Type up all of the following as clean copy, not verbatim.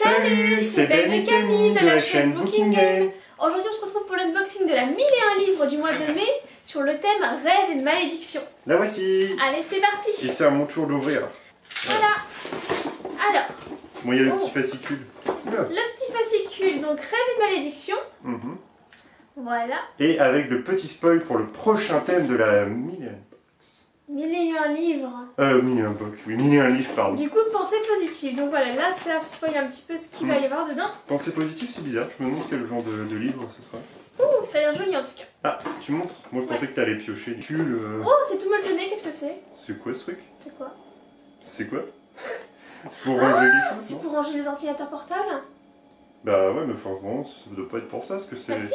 Salut, c'est Ben et Camille de la chaîne Booking Game. Aujourd'hui on se retrouve pour l'unboxing de la 1001 livres du mois de mai sur le thème rêve et malédiction. La voici. Allez, c'est parti. Et c'est à mon tour d'ouvrir. Voilà. Alors. Bon, il y a le petit fascicule. Oula. Le petit fascicule, donc rêve et malédiction. Voilà. Et avec le petit spoil pour le prochain thème de la 1001 box. 1001 livres. 1001 box, oui, 1001 livres, pardon. Du coup, pensée positive. Donc voilà, là ça spoil un petit peu ce qu'il va y avoir dedans. Pensée positive, c'est bizarre. Je me demande quel genre de livre ce sera. Ouh, ça a l'air joli en tout cas. Ah, tu montres? Moi je pensais que t'allais piocher. Oh, c'est tout molletonné, qu'est-ce que c'est? C'est quoi ce truc? C'est quoi? C'est quoi? C'est pour ranger les choses? C'est pour ranger les ordinateurs portables? Bah ouais, mais franchement, ça doit pas être pour ça, ce que c'est. Bah si.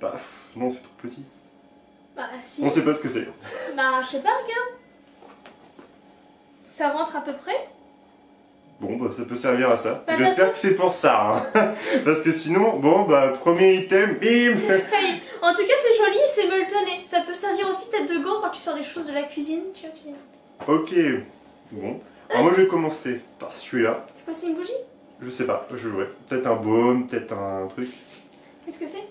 Bah non, c'est trop petit. Bah si. On sait pas ce que c'est. Bah je sais pas, regarde. Ça rentre à peu près. Bon, bah ça peut servir à ça. Bah, J'espère que c'est pour ça. Hein. Parce que sinon, bon, bah premier item, bim. Fail. En tout cas, c'est joli, c'est molletonné. Ça peut servir aussi tête de gant quand tu sors des choses de la cuisine. Tu vois. Ok. Bon. Alors moi je vais commencer par celui-là. C'est quoi, c'est une bougie? Je sais pas, je jouerai. Peut-être un baume, peut-être un truc. Qu'est-ce que c'est?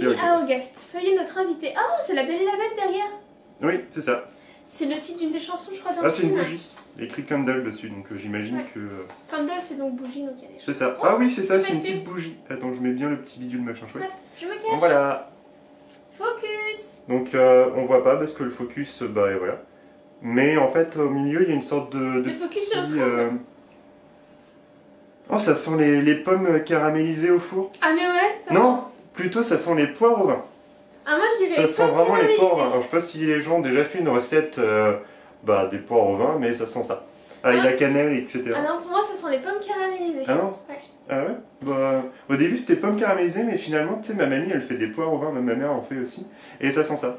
Be Be our guest. Soyez notre invité. Ah, c'est la Belle et la Bête derrière. Oui, c'est ça. C'est le titre d'une des chansons, je crois, dans Ah, le c'est une film. bougie. Il y a écrit candle dessus, donc j'imagine Ouais. que... Candle, c'est donc bougie, donc il y a des C'est choses. ça. Oh, Ah oui, c'est ça, je c'est une mets petite bougie. Attends, je mets bien le petit bidule machin chouette. Je me cache. Bon, voilà. Focus. Donc on voit pas parce que le focus, bah et voilà. Mais en fait, au milieu, il y a une sorte de Le focus petit, au France. Oh, ça sent les pommes caramélisées au four. Ah mais ouais, ça Non, sent... plutôt ça sent les poires au vin. Ah moi je dirais Ça sent vraiment les poires au vin. caramélisées. Alors, je sais pas si les gens ont déjà fait une recette bah, des poires au vin, mais ça sent ça. Avec Ah. la cannelle, etc. Ah non, pour moi ça sent les pommes caramélisées. Ah non? Ouais. Ah ouais? Bah, au début c'était pommes caramélisées, mais finalement, tu sais, ma mamie elle fait des poires au vin, même ma mère en fait aussi. Et ça sent ça.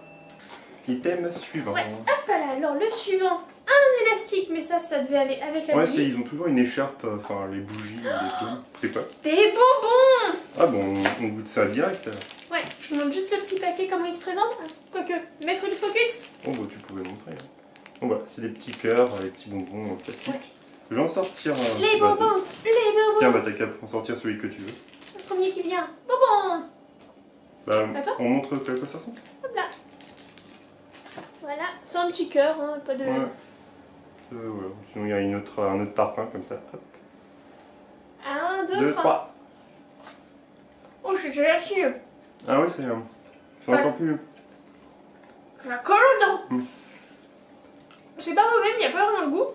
Item suivant. Ouais. Hop là, alors le suivant. Un élastique, mais ça devait aller avec la Ouais, bougie. ils ont toujours une écharpe, enfin les bougies, les pommes. C'est quoi? Des bonbons. Ah bon, on goûte ça direct. Ouais, je vous montre juste le petit paquet, comment il se présente. Quoique, maître du focus. Oh bah tu pouvais montrer. Hein. Bon bah, c'est des petits cœurs, des petits bonbons classiques. Ouais. Je vais en sortir un. Les bonbons, les bonbons. Tiens, bah t'as qu'à en sortir celui que tu veux. Le premier qui vient. Bonbons. Bah, Attends. on montre à quoi ça ressemble? Hop là. Voilà, c'est un petit cœur, hein, pas de... Ouais. Voilà. Sinon il y a un autre parfum comme ça. Hop. 1, 2, 2, 3. 3. Oh, je suis déjà dessus. Ah oui, c'est encore plus. La colle dedans. C'est pas mauvais, mais il n'y a pas vraiment de goût.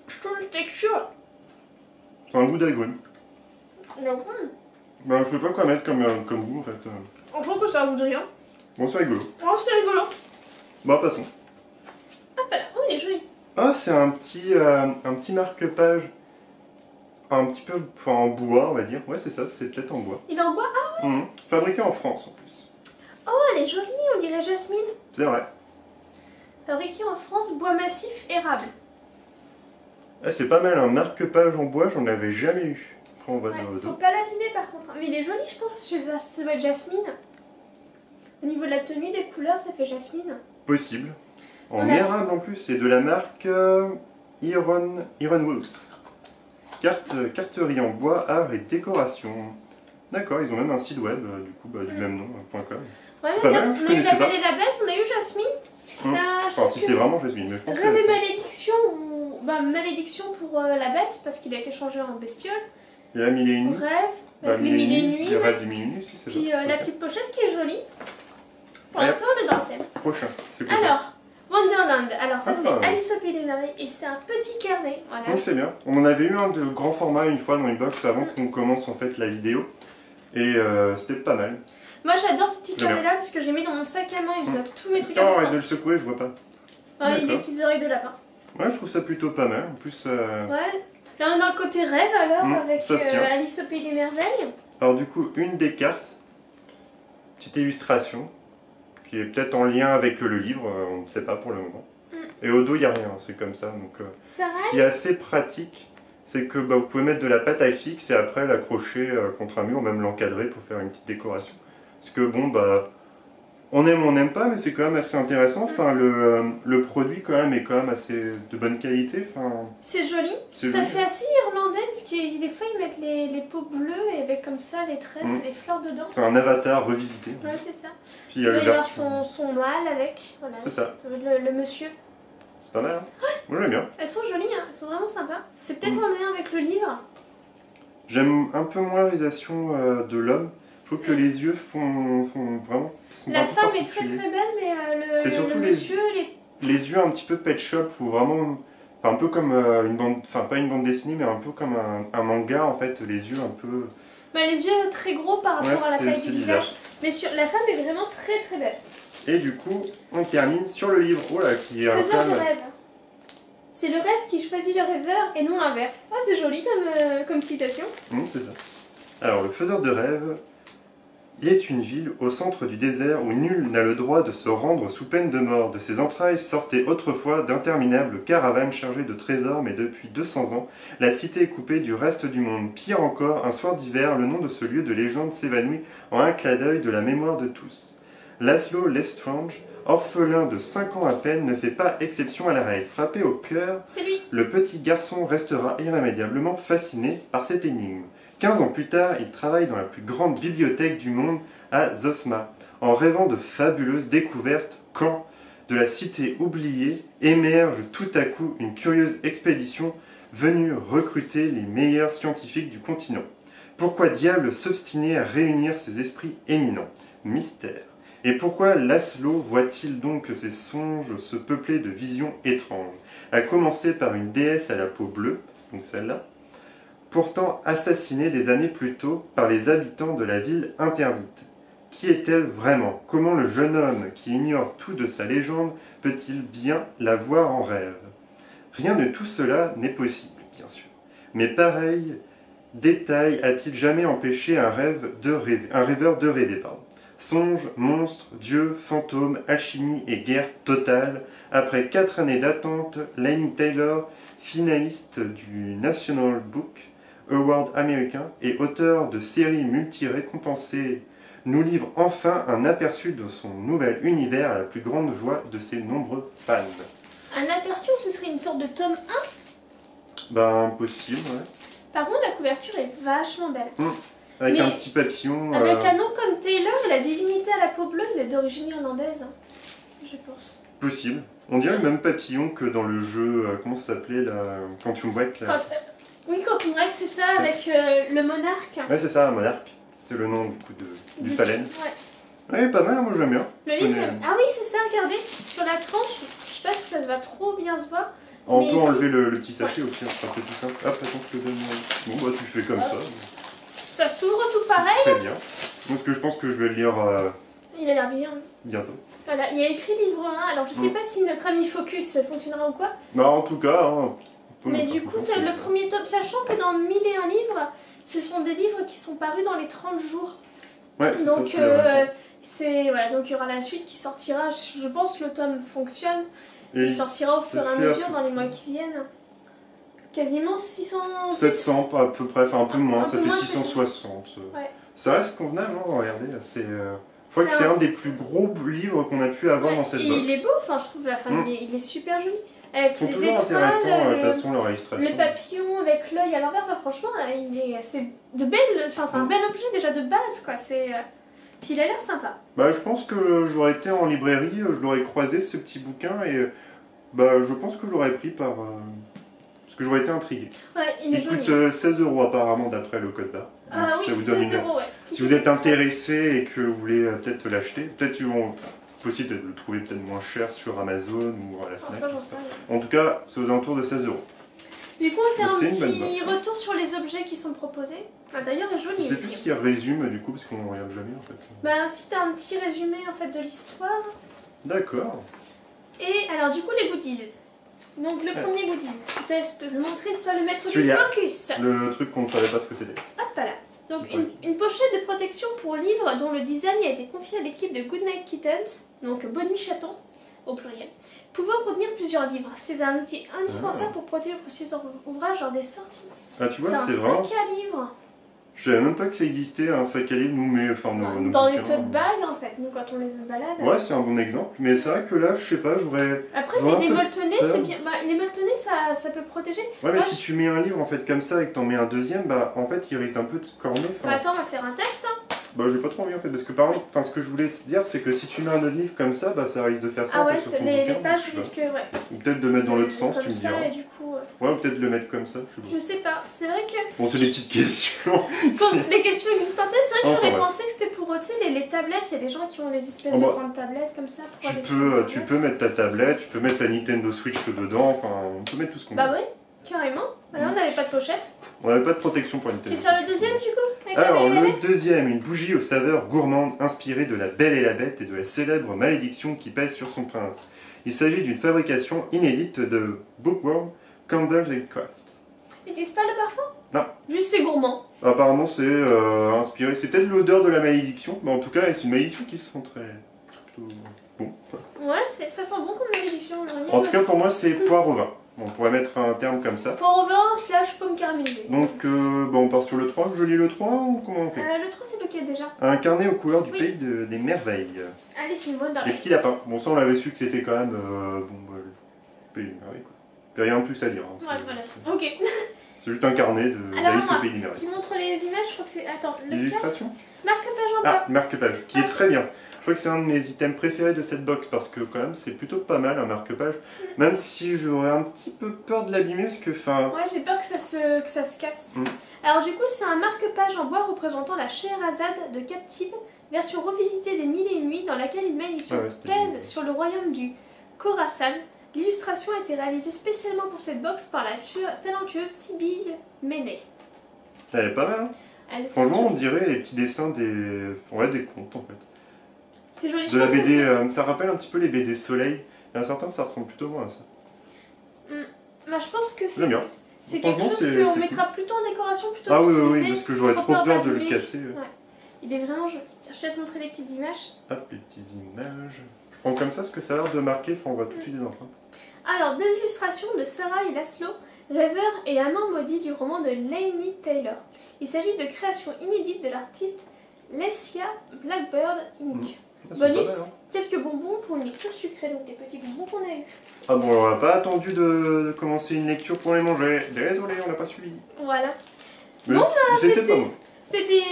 Je trouve la texture. C'est un goût d'agrumes. Donc, Bah, je sais pas quoi mettre comme goût en fait. on trouve que ça a un goût de rien. Bon, c'est rigolo. Oh, c'est rigolo. Bah, passons. Hop là, oh, il est joli. Ah, c'est un petit marque-page. Un petit peu en bois, on va dire. Ouais, c'est ça, c'est peut-être en bois. Il est en bois. Ah, Fabriqué en France en plus. oh, elle est jolie, on dirait jasmine. C'est vrai. Fabriqué en France, bois massif, érable. Ah, c'est pas mal, un marque-page en bois, j'en avais jamais eu. Après, on va Ouais, dans le faut dos. pas l'abîmer par contre. Mais il est joli, je pense. Ça doit être jasmine. Au niveau de la tenue, des couleurs, ça fait jasmine. Possible. En On a- érable en plus, c'est de la marque Iron Woods. Carterie en bois, art et décoration. D'accord, ils ont même un site web, du coup, du même nom, .com. Ouais, C'est pas regarde, mal, je on a eu connaissais la pas. Belle et la Bête, on a eu Jasmine. Enfin, si c'est vraiment Jasmine, mais je pense Rêve et que... malédiction, malédiction pour la bête parce qu'il a été changé en bestiole. Il y a Mille et une nuits. Rêve, Bah, avec les mille et une nuits. Les Ouais. rêves du Mille et une nuits, si c'est Puis ça. la petite pochette qui est jolie. Pour Ouais. l'instant, on est dans le thème. Prochain, c'est quoi ça? Alors, Wonderland. Alors, ça, Ah, c'est ouais. Alice au Pays des Merveilles et c'est un petit carnet. Voilà. Donc c'est bien. On en avait eu un de grand format une fois dans une box avant qu'on commence en fait la vidéo. Et c'était pas mal. Moi, j'adore ce petit Très bien. carnet-là parce que j'ai mis dans mon sac à main et je note tous mes trucs Attends, arrête importants. de le secouer, je vois pas. Ouais, il a des D'accord. petites oreilles de lapin. Ouais, je trouve ça plutôt pas mal. En plus, Ouais. Là, on est dans le côté rêve alors avec ça se tient. Alice au Pays des Merveilles. alors du coup, une des cartes, petite illustration, qui est peut-être en lien avec le livre, on ne sait pas pour le moment. Et au dos, il n'y a rien, c'est comme ça. Donc, Ça ce rêve. qui est assez pratique, c'est que vous pouvez mettre de la pâte à fixe et après l'accrocher contre un mur, ou même l'encadrer pour faire une petite décoration. Parce que bon, On aime ou on n'aime pas, mais c'est quand même assez intéressant. Enfin, le produit quand même est quand même assez de bonne qualité. Enfin, c'est joli. Ça joli. fait assez irlandais parce que des fois ils mettent les peaux bleues et avec comme ça les tresses et les fleurs dedans. C'est un avatar revisité. Ouais, c'est ça. Puis il Il y a doit le y avoir version. son mâle avec. Voilà. C'est ça. Le monsieur. C'est pas mal. Hein. Moi j'aime bien. Elles sont jolies, hein. Elles sont vraiment sympas. C'est peut-être en lien avec le livre. J'aime un peu moins la réalisation de l'homme. Je trouve que les yeux font vraiment. La femme est très très belle, mais C'est surtout le monsieur, les yeux un petit peu pet shop ou vraiment. Enfin, un peu comme une bande. Enfin, pas une bande dessinée, mais un peu comme un manga en fait. Les yeux un peu. bah, les yeux très gros par rapport à la taille c'est du bizarre. visage. Mais la femme est vraiment très très belle. Et du coup, on termine sur le livre. Oh là, qui est un Faiseur de thème. rêve. C'est le rêve qui choisit le rêveur et non l'inverse. Ah, c'est joli comme citation. C'est ça. Alors, le faiseur de rêve. Il est une ville au centre du désert où nul n'a le droit de se rendre sous peine de mort. De ses entrailles sortaient autrefois d'interminables caravanes chargées de trésors, mais depuis 200 ans, la cité est coupée du reste du monde. Pire encore, un soir d'hiver, le nom de ce lieu de légende s'évanouit en un clin d'œil de la mémoire de tous. Laszlo Lestrange, orphelin de 5 ans à peine, ne fait pas exception à la règle. Frappé au cœur, C'est lui. le petit garçon restera irrémédiablement fasciné par cette énigme. 15 ans plus tard, il travaille dans la plus grande bibliothèque du monde à Zosma, en rêvant de fabuleuses découvertes quand, de la cité oubliée, émerge tout à coup une curieuse expédition venue recruter les meilleurs scientifiques du continent. Pourquoi diable s'obstiner à réunir ces esprits éminents? Mystère. Et pourquoi Laszlo voit-il donc que ses songes se peupler de visions étranges, à commencer par une déesse à la peau bleue, donc celle-là, pourtant assassinée des années plus tôt par les habitants de la ville interdite. Qui est-elle vraiment? Comment le jeune homme qui ignore tout de sa légende peut-il bien la voir en rêve? Rien de tout cela n'est possible, bien sûr. Mais pareil détail a-t-il jamais empêché un rêveur de rêver, pardon. Songes, monstres, dieux, fantômes, alchimie et guerre totale. Après 4 années d'attente, Laini Taylor, finaliste du National Book Award américain et auteur de séries multi-récompensées, nous livre enfin un aperçu de son nouvel univers à la plus grande joie de ses nombreux fans. Un aperçu, ce serait une sorte de tome 1. Ben, possible, ouais. Par contre, la couverture est vachement belle. Avec Mais un petit papillon. Avec un nom comme Taylor, la divinité à la peau bleue, elle est d'origine irlandaise, hein, je pense. Possible. On dirait le même papillon que dans le jeu, comment ça s'appelait, là, Quantum Break. Là. Oui, quand on règle, c'est ça, avec le monarque. Ouais, c'est ça, un monarque. C'est le nom du coup du phalène. Ouais. Ouais, pas mal, moi j'aime bien. Le livre, ah oui, c'est ça, regardez, sur la tranche, je sais pas si ça va trop bien se voir. On mais peut ici... enlever le petit sachet aussi, c'est un peu plus simple. Hop, attends, je te donne. Bon, bah tu fais comme ça. Ça s'ouvre tout pareil. Très bien. Donc, ce que je pense que je vais le lire Il a l'air bien. bientôt. Voilà, il y a écrit livre 1, alors je sais pas si notre ami Focus fonctionnera ou quoi. Bah, en tout cas, hein, mais du coup, c'est le premier tome, sachant que dans 1001 livres, ce sont des livres qui sont parus dans les 30 jours. Ouais, c'est donc, ça, voilà, donc il y aura la suite qui sortira, je pense que le tome fonctionne. Et il sortira au fur et à mesure dans les mois qui viennent. Quasiment 600... 700 à peu près, enfin un peu moins, ça fait moins, 660. Ouais. Ça reste convenable, hein, regardez. Je crois que c'est un des plus gros livres qu'on a pu avoir dans cette box. Il est beau, enfin je trouve la fin, il est super joli. Avec Ils sont les toujours étoiles, intéressants, de toute façon, leur illustration. le papillon avec l'œil à l'envers, enfin, franchement, c'est de belles, enfin c'est un bel objet déjà de base quoi. Puis il a l'air sympa. Bah je pense que j'aurais été en librairie, je l'aurais croisé ce petit bouquin et bah je pense que je l'aurais pris par parce que j'aurais été intrigué. Ouais, il est il joli. coûte 16 € apparemment d'après le code barre. Ah oui, 16 €, ouais. Si vous êtes intéressé et que vous voulez peut-être l'acheter, peut-être qu'ils vont possible de le trouver peut-être moins cher sur Amazon ou à la Fnac. En tout cas, c'est aux alentours de 16 €. Du coup, on va faire un petit retour sur les objets qui sont proposés. Ah, d'ailleurs, il est joli. Je sais plus ce qu'il résume du coup, parce qu'on ne regarde jamais en fait. Bah, si t'as un petit résumé en fait de l'histoire. D'accord. Et alors, du coup, les goodies. Donc, le premier goodies. Je vais te le montrer, c'est toi le maître du focus. Le truc qu'on ne savait pas ce que c'était. Hop là. Donc, une pochette de protection pour livres dont le design a été confié à l'équipe de Goodnight Kittens, donc Bonne Nuit Chaton, au pluriel, pouvant contenir plusieurs livres. C'est un outil indispensable pour protéger le précieux ouvrage lors des sorties. Ah, tu vois, c'est vraiment. C'est un sac à livres. Je savais même pas que ça existait un sac à livre, nous, mais enfin nos Dans les bouquins, tote bags en fait, nous quand on les balade. Ouais, c'est un bon exemple, mais c'est vrai que là, je sais pas, j'aurais. Après, j'aurais c'est un les peu molletonnés, peur. c'est bien. Bah, les molletonnés, ça peut protéger. Ouais, mais Moi, si tu mets un livre en fait comme ça et que t'en mets un deuxième, bah en fait il risque un peu de se corner. Bah, attends, on va faire un test. Hein. Bah j'ai pas trop envie en fait, parce que par exemple, enfin, ce que je voulais dire, c'est que si tu mets un autre livre comme ça, bah ça risque de faire ça Ah en ouais, fait, sur ton les bouquin, pages je sais risquent, pas. ouais. Ou peut-être de mettre dans l'autre sens, Comme tu me ça, diras. et du coup, Ouais, ou peut-être de le mettre comme ça, je sais pas. je sais pas. C'est vrai que Bon, c'est des petites questions. quand les questions existentielles, c'est vrai que Enfin, j'aurais ouais. pensé que c'était pour, tu sais, les tablettes. Il y a des gens qui ont des espèces Oh, de bah, grandes tablettes comme ça. Pour Tu aller sur peux, Internet. tu peux mettre ta tablette, tu peux mettre ta Nintendo Switch dedans, enfin on peut mettre tout ce qu'on veut. Bah ouais, carrément. Alors, on n'avait pas de pochette. On n'avait pas de protection pour Tu Nintendo veux faire le Switch. deuxième du coup avec la Alors, Belle et la le Bête deuxième, une bougie aux saveurs gourmandes inspirée de La Belle et la Bête et de la célèbre malédiction qui pèse sur son prince. Il s'agit d'une fabrication inédite de Bookworm Candles and Craft. Ils disent pas le parfum Non. Juste c'est gourmand. Apparemment, c'est inspiré. C'est peut-être l'odeur de la malédiction, mais en tout cas, c'est une malédiction qui sent très. Plutôt bon. Ouais, ça sent bon comme malédiction. on aurait mis En le- tout cas, pour moi, c'est poire au vin. On pourrait mettre un terme comme ça. Pour au vin slash pomme caramélisée. Donc, bon, on part sur le 3. Je lis le 3 ou comment on fait Le 3 c'est lequel déjà Un carnet aux couleurs du Oui. pays des merveilles. Alice in Les Wonderland. petits lapins. Bon, ça, on l'avait su que c'était quand même. Bon, le pays des merveilles, quoi. Puis rien de plus à dire. Hein. Ouais, voilà. Ok. C'est juste un carnet Alors, d'Alice au moi, pays des merveilles. tu montres les images, je crois que c'est. Attends, le L'illustration marque-page en Ah, bas. marque-page, qui est très bien. Je crois que c'est un de mes items préférés de cette box parce que quand même c'est plutôt pas mal un marque-page. Même si j'aurais un petit peu peur de l'abîmer parce que enfin. Ouais, j'ai peur que ça se casse. Mm. Alors, du coup, c'est un marque-page en bois représentant la Scheherazade de Captive, version revisitée des Mille et une Nuits, dans laquelle une malédiction Ah ouais, c'était pèse bien. sur le royaume du Khorasan. L'illustration a été réalisée spécialement pour cette box par la talentueuse Sibylle Menet. Elle est pas mal. Hein. Elle est Franchement, on très jolie. dirait les petits dessins des. Ouais, des contes en fait. C'est joli, je De la pense que BD, c'est- ça rappelle un petit peu les BD Soleil. Il y en a certains, ça ressemble plutôt moins à ça. Bah, je pense que c'est J'aime bien. c'est quelque Franchement, chose c'est qu'on cool. mettra plutôt en décoration plutôt Ah que oui, oui, d'utiliser. oui, parce que j'aurais trop peur de le d'abîmer. casser. Ouais. Il est vraiment joli. Je te laisse montrer les petites images. Hop, les petites images. Je prends comme ça ce que ça a l'air de marquer, enfin, on voit tout de suite les empreintes. Alors, des illustrations de Sarah et Laszlo, rêveur et amant maudit du roman de Laini Taylor. Il s'agit de créations inédites de l'artiste Lesia Blackbird Inc. Ah, c'est pas Bonus, mal, hein. quelques bonbons pour une lecture sucrée, donc des petits bonbons qu'on a eu. Ah bon, on n'a pas attendu de commencer une lecture pour les manger. Désolé, on n'a pas suivi. Voilà. Mais Bon, c'était c'était- pas bon. C'était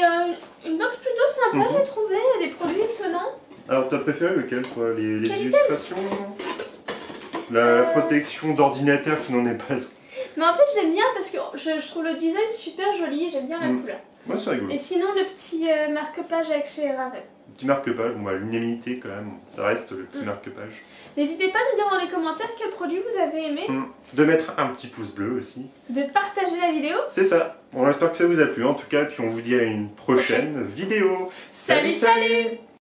une box plutôt sympa, Mhm. j'ai trouvé, des produits étonnants. Alors, t'as préféré lequel, toi Les Quel illustrations la protection d'ordinateur qui n'en est pas. Mais en fait, j'aime bien parce que je trouve le design super joli et j'aime bien la couleur. Moi, c'est rigolo. Et sinon, le petit marque-page avec Scheherazade. Petit marque-page, bon, bah, l'unanimité quand même, ça reste le petit Mm. marque-page. N'hésitez pas à nous dire dans les commentaires quel produit vous avez aimé, De mettre un petit pouce bleu aussi. de partager la vidéo. C'est ça. On espère que ça vous a plu en tout cas, puis on vous dit à une prochaine vidéo. Salut, salut